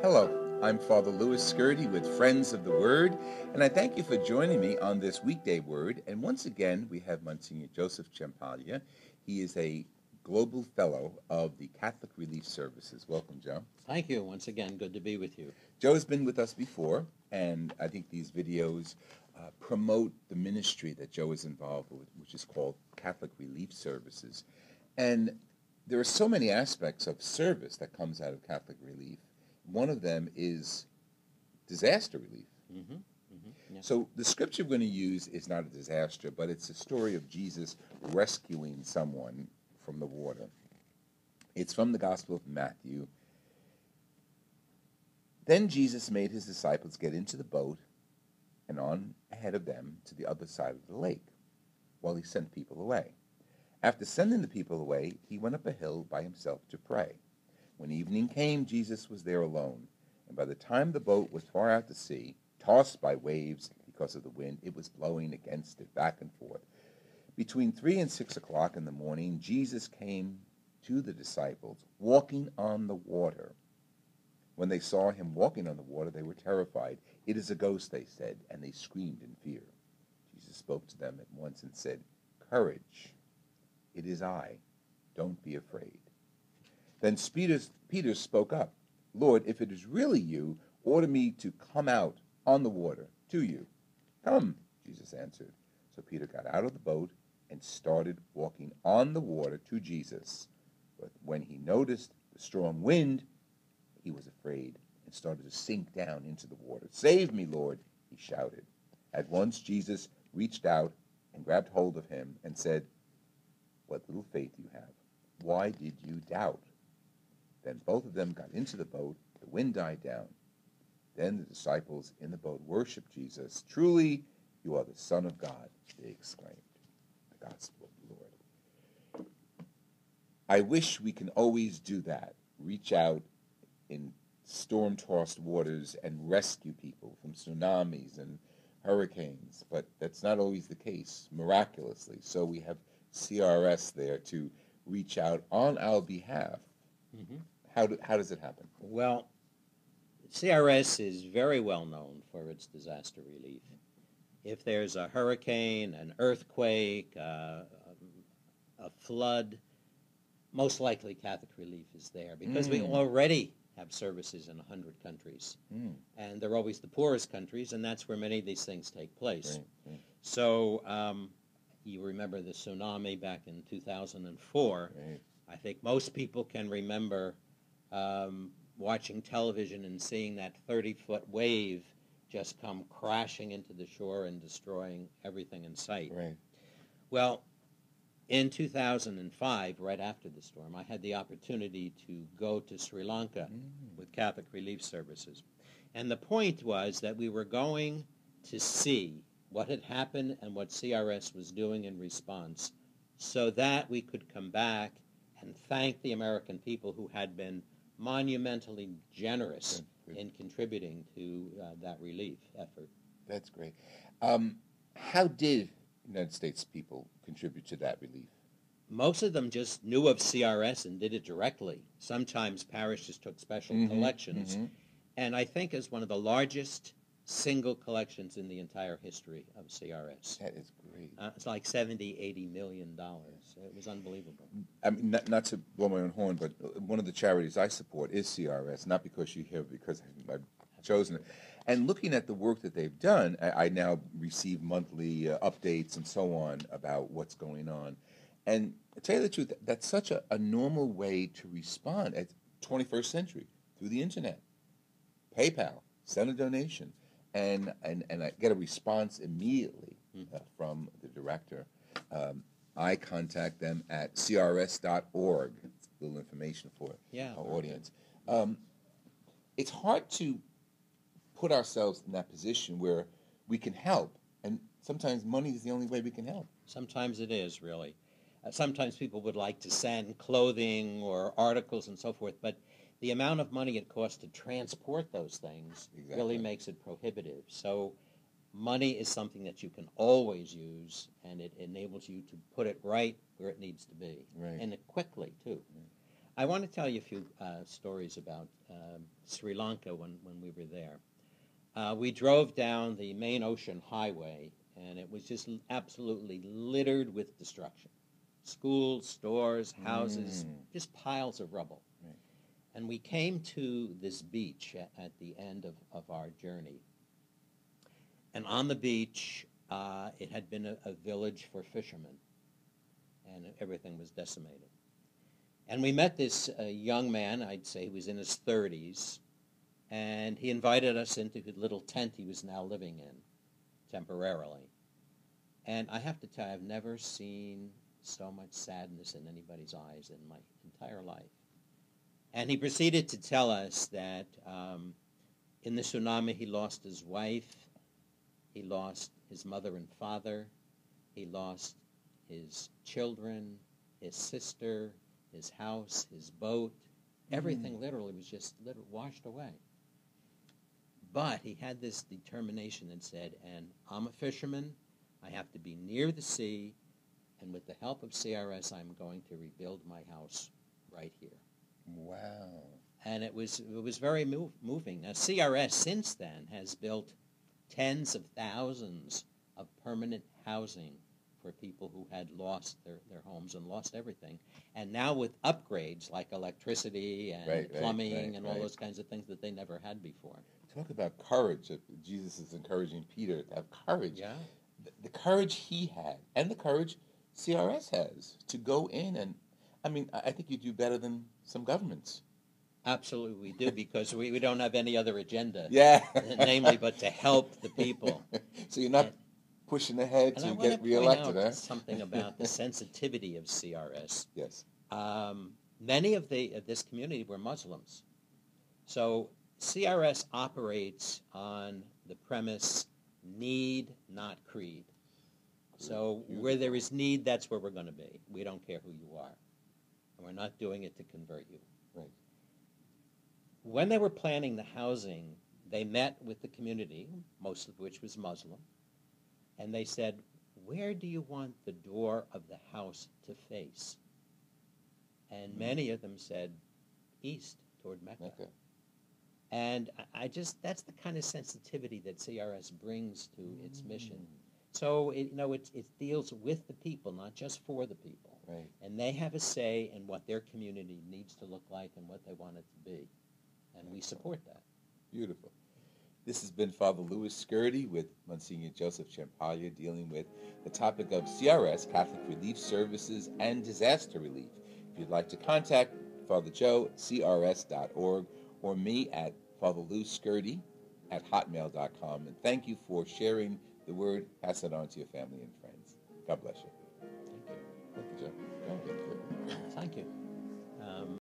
Hello, I'm Father Louis Scurti with Friends of the Word, and I thank you for joining me on this weekday word. And once again, we have Msgr Joseph Ciampaglia. He is a Global Fellow of the Catholic Relief Services. Welcome, Joe. Thank you. Once again, good to be with you. Joe has been with us before, and I think these videos promote the ministry that Joe is involved with, which is called Catholic Relief Services. And there are so many aspects of service that comes out of Catholic relief. One of them is disaster relief. Yeah. So the scripture we're going to use is not a disaster, but it's a story of Jesus rescuing someone from the water. It's from the Gospel of Matthew. Then Jesus made his disciples get into the boat and on ahead of them to the other side of the lake, while he sent people away. After sending the people away, he went up a hill by himself to pray. When evening came, Jesus was there alone, and by the time the boat was far out to sea, tossed by waves because of the wind, it was blowing against it back and forth. Between 3 and 6 o'clock in the morning, Jesus came to the disciples, walking on the water. When they saw him walking on the water, they were terrified. "It is a ghost," they said, and they screamed in fear. Jesus spoke to them at once and said, "Courage, it is I. Don't be afraid." Then Peter spoke up. "Lord, if it is really you, order me to come out on the water to you." "Come," Jesus answered. So Peter got out of the boat and started walking on the water to Jesus. But when he noticed the strong wind, he was afraid and started to sink down into the water. "Save me, Lord," he shouted. At once Jesus reached out and grabbed hold of him and said, "What little faith you have. Why did you doubt?" Then both of them got into the boat. The wind died down. Then the disciples in the boat worshiped Jesus. "Truly, you are the Son of God," they exclaimed. The Gospel of the Lord. I wish we can always do that, reach out in storm-tossed waters and rescue people from tsunamis and hurricanes, but that's not always the case, miraculously. So we have CRS there to reach out on our behalf. How does it happen? Well, CRS is very well known for its disaster relief. If there's a hurricane, an earthquake, a flood, most likely Catholic relief is there because we already have services in 100 countries. And they're always the poorest countries, and that's where many of these things take place. Right. So you remember the tsunami back in 2004. Right. I think most people can remember watching television and seeing that 30-foot wave just come crashing into the shore and destroying everything in sight. Right. Well, in 2005, right after the storm, I had the opportunity to go to Sri Lanka with Catholic Relief Services. And the point was that we were going to see what had happened and what CRS was doing in response so that we could come back and thank the American people who had been monumentally generous in contributing to that relief effort. That's great. How did United States people contribute to that relief? Most of them just knew of CRS and did it directly. Sometimes parishes took special collections. And I think is one of the largest single collections in the entire history of CRS. That is great. It's like $70-80 million. It was unbelievable. I mean, not to blow my own horn, but one of the charities I support is CRS, not because you're here, because I've chosen it. And looking at the work that they've done, I now receive monthly updates and so on about what's going on. And to tell you the truth, that's such a normal way to respond at 21st century, through the internet. PayPal, send a donation, and I get a response immediately from the director. I contact them at crs.org. It's a little information for our audience. It's hard to put ourselves in that position where we can help, and sometimes money is the only way we can help. Sometimes it is, really. Sometimes people would like to send clothing or articles and so forth, but the amount of money it costs to transport those things really makes it prohibitive. So money is something that you can always use, and it enables you to put it right where it needs to be, and quickly, too. I want to tell you a few stories about Sri Lanka when we were there. We drove down the main ocean highway, and it was just absolutely littered with destruction. Schools, stores, houses, just piles of rubble. Right. And we came to this beach at the end of our journey. And on the beach, it had been a village for fishermen, and everything was decimated. And we met this young man, I'd say he was in his 30s, and he invited us into his little tent he was now living in, temporarily. And I have to tell you, I've never seen so much sadness in anybody's eyes in my entire life. And he proceeded to tell us that in the tsunami he lost his wife, he lost his mother and father, he lost his children, his sister, his house, his boat. Everything literally was just washed away. But he had this determination and said, and I'm a fisherman, I have to be near the sea, and with the help of CRS, I'm going to rebuild my house right here. Wow. And it was very moving. Now, CRS since then has built tens of thousands of permanent housing for people who had lost their homes and lost everything. And now with upgrades like electricity and plumbing and all those kinds of things that they never had before. Talk about courage. Jesus is encouraging Peter to have courage. Yeah. The courage he had and the courage CRS has to go in and, I mean, I think you do better than some governments. Absolutely we do, because we don't have any other agenda. Yeah. Namely, but to help the people. So you're not pushing ahead to get reelected, huh? Something about the sensitivity of CRS. Yes. Many of this community were Muslims. So CRS operates on the premise, need, not creed. So where there is need, that's where we're going to be. We don't care who you are. And we're not doing it to convert you. Right. When they were planning the housing, they met with the community, most of which was Muslim, and they said, where do you want the door of the house to face? And many of them said, east, toward Mecca. And that's the kind of sensitivity that CRS brings to its mission. So it deals with the people, not just for the people. Right. And they have a say in what their community needs to look like and what they want it to be. And we support that. Beautiful. This has been Father Louis Scurti with Msgr Joseph Ciampaglia dealing with the topic of CRS, Catholic Relief Services, and disaster relief. If you'd like to contact Father Joe at crs.org or me at fatherlouiscurti@hotmail.com. And thank you for sharing the word. Pass it on to your family and friends. God bless you.